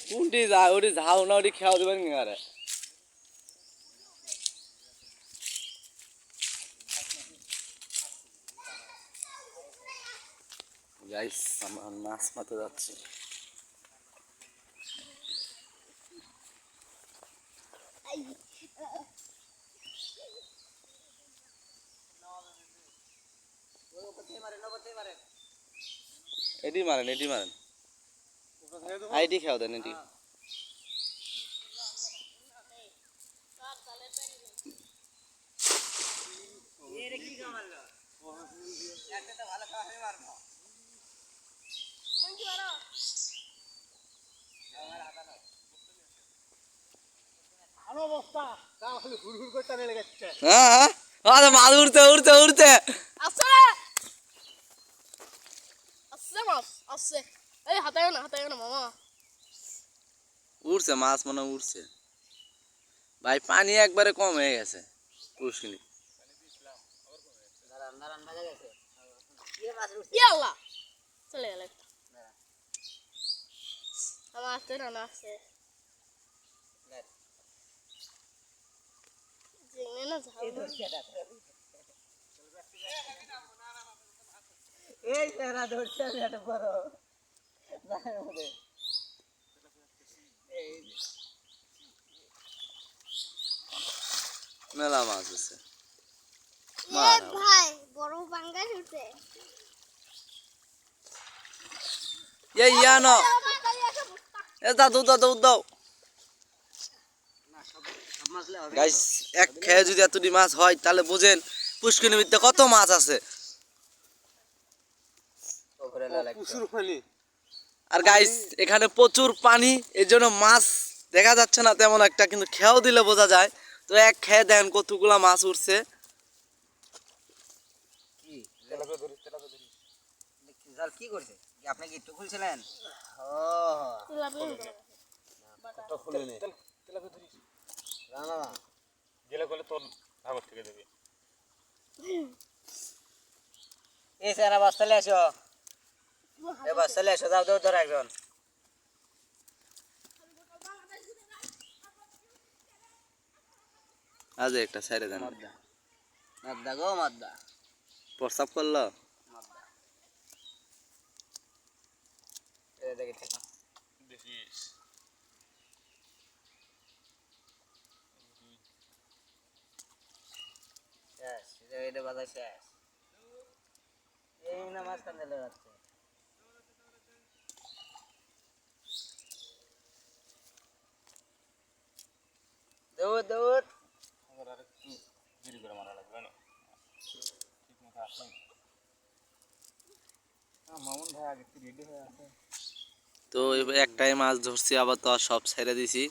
কোনটি যা ওটি ঝাউ না ওটি খেয়াও দেবেন আরে গাইস আমরা মাছ মারতে যাচ্ছি। এটি মারেন আইটি খেয়াও দেন এটি মাছ উড়তে উড়তে উড়তে উড়ছে মাছ মনে উড়ছে ভাই, পানি একবারে কম হয়ে গেছে পুষ্কিনি। চলে গেল আমার আসতে না আসছে মেলা মাছ আছে ভাই বড় পাঙ্গাস উঠছে ইয়ানো দাদু দাদু দাও গাইস, এক খেয়ে যদি এতটি মাছ হয় তাহলে বুঝেন পুষ্কিনীর ভিতরে কত মাছ আছে। আর গাইস এখানে প্রচুর পানি, এই জন্য মাছ দেখা যাচ্ছে না তেমন একটা, কিন্তু খেয়াও দিলে বোঝা যায়। তো এক খেয়ে দেন কতগুলা মাছ উঠছে। কি করছে আপনি কি একটু খুলছিলেন? বস্তালে আসো, বস্তালে আসো, যাও দৌড় ধরো একজন। আজ একটা সাইডে দেন, মাদ্দা গো মাদ্দা, প্রস্তাব করলো দেখে থাকো শেষ, এটা বাধা শেষ। এই না মাছ কান্দে যাচ্ছে। দৌড় দৌড়, মামুন ভাই আগে রেডি হয়ে আছে। তো একটাই মাছ ধরছি, আবার তো আর সব ছেড়ে দিছি।